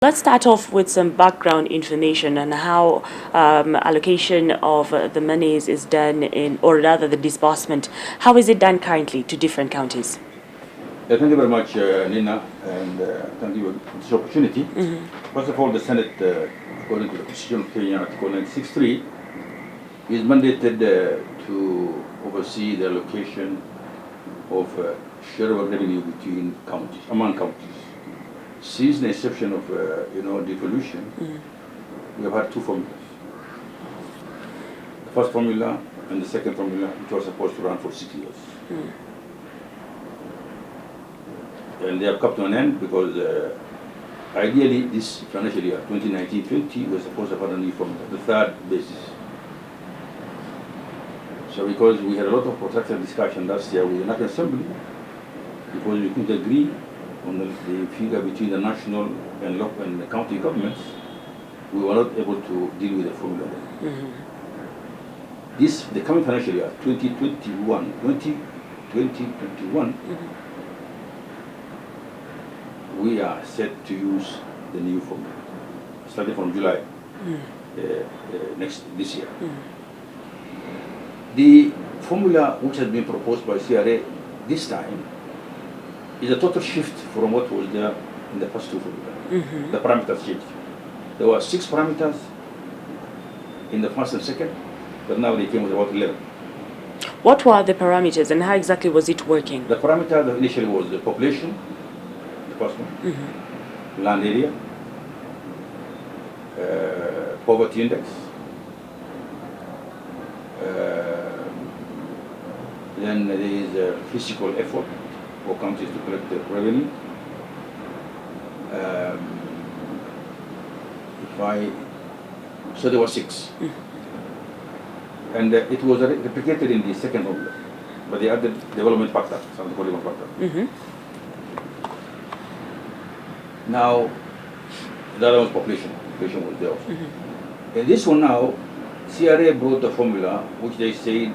Let's start off with some background information on how allocation of the monies is done or rather the disbursement. How is it done currently to different counties? Thank you very much, Nina, and thank you for this opportunity. First of all, the Senate, according to the Constitution of Kenya, Article 963, is mandated to oversee the allocation of shareable revenue between counties, among counties. Since the inception of devolution, we have had two formulas. The first formula and the second formula, which was supposed to run for 6 years. And they have come to an end because ideally this financial year, 2019-20, was supposed to have a new formula, the third basis. So because we had a lot of protracted discussion last year with the National Assembly, because we couldn't agree on the figure between the national and local and the county governments, we were not able to deal with the formula then. The coming financial year, 2021, we are set to use the new formula, starting from July this year. The formula which has been proposed by CRA this time is a total shift from what was there in the first two formulas. The parameters changed. There were 6 parameters in the first and second, but now they came with about 11. What were the parameters and how exactly was it working? The parameter initially was the population, the first one, land area, poverty index, then there is physical effort for counties to collect the revenue. So there were 6. And it was replicated in the second formula, but they added development factor, something called development factor. Now, the other was population. Population was there also. In this one now, CRA brought a formula which they said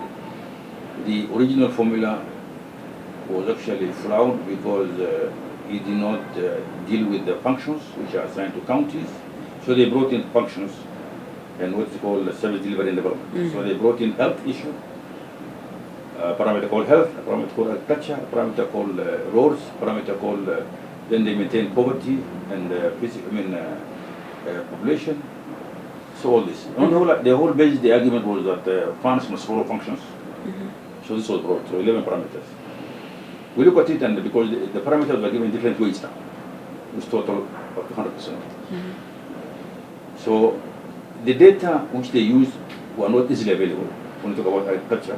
the original formula was actually flawed because it did not deal with the functions which are assigned to counties. So they brought in functions and what's called service delivery and development. So they brought in health issue, a parameter called health, a parameter called agriculture, a parameter called roads, a parameter called then they maintain poverty and population. So all this. On the whole basis, the argument was that funds must follow functions. So this was brought, so 11 parameters. We look at it, and because the parameters were given different weights now, which total up to 100%. So the data which they used were not easily available when we talk about agriculture,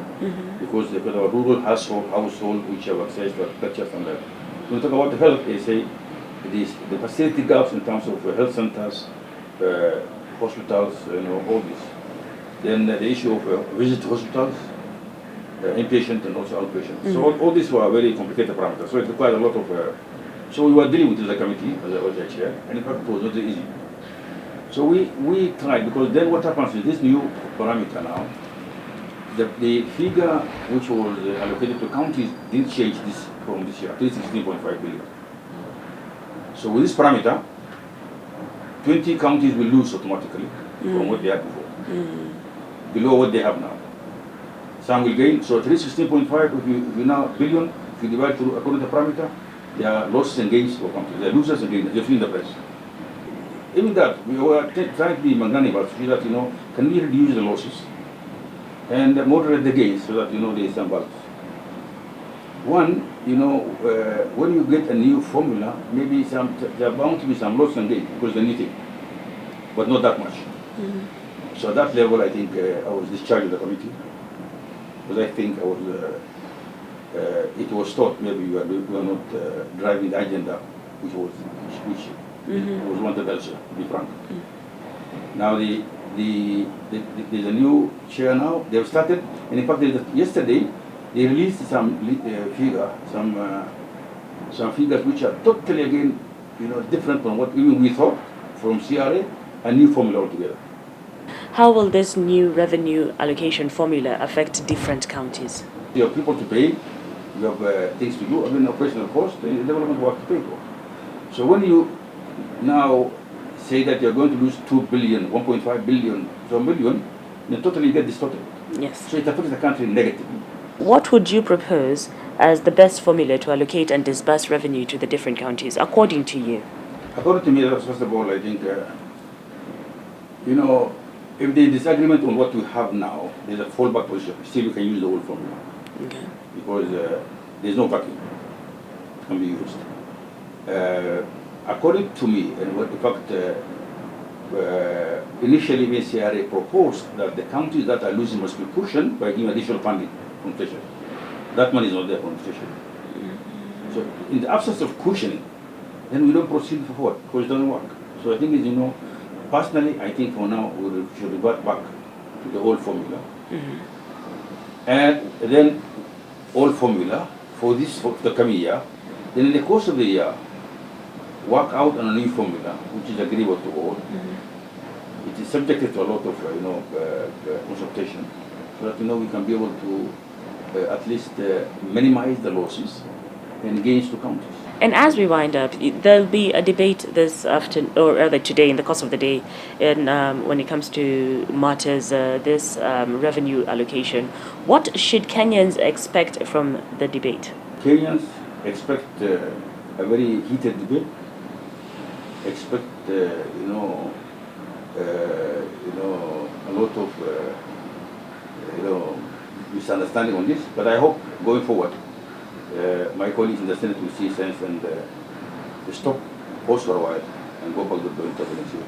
because they were rural household which have access to agriculture from there. When we talk about health, they say the facility gaps in terms of health centers, hospitals, all this. Then the issue of visit to hospitals, inpatient and also outpatient. So all these were very complicated parameters. So it required a lot of. So we were dealing with the committee as I was the chair, and in fact it was not easy. So we tried, because then what happens is this new parameter now, the figure which was allocated to counties didn't change this from this year, 16.5 billion. So with this parameter, 20 counties will lose automatically from what they had before, below what they have now. Some will gain. So 316.5, if you now billion, if you divide through according to the parameter, there are losses and gains for countries. There are losers and gains. You've seen the press. Even that, we were trying to be magnanimous, so that can we reduce the losses and moderate the gains, so that there is some balance. One, when you get a new formula, maybe there are bound to be some loss and gain because the new thing, but not that much. So at that level, I think I was discharged of the committee, because I think it was thought maybe we were not driving the agenda, which was wanted elsewhere, to be frank. Now there's a new chair now. They've started, and in fact, yesterday they released some figures which are totally again, different from what even we thought from CRA, a new formula altogether. How will this new revenue allocation formula affect different counties? You have people to pay, you have things to do, operational cost, and development work to pay for. So when you now say that you're going to lose 2 billion, 1.5 billion, 1 billion, then totally get distorted. Yes. So it affects the country negatively. What would you propose as the best formula to allocate and disburse revenue to the different counties, according to you? According to me, first of all, I think, if there is disagreement on what we have now, there's a fallback position. Still, you can use the old formula. Okay. Because there's no vacuum. It can be used. According to me, and what in fact, initially MCRA proposed that the counties that are losing must be cushioned by giving additional funding from treasury. That money is not there from treasury. So in the absence of cushioning, then we don't proceed forward because it doesn't work. So I think, personally, I think for now we should revert back to the old formula. And then old formula for the coming year. Then in the course of the year, work out on a new formula which is agreeable to all. It is subjected to a lot of consultation, so that we can be able to at least minimize the losses and gains to counties. And as we wind up, there'll be a debate this afternoon, or rather today, in the course of the day, when it comes to matters, this revenue allocation. What should Kenyans expect from the debate? Kenyans expect a very heated debate. Expect, a lot of, misunderstanding on this. But I hope going forward, my colleagues in the Senate will see sense and stop, pause for a while, and go back to the intervention.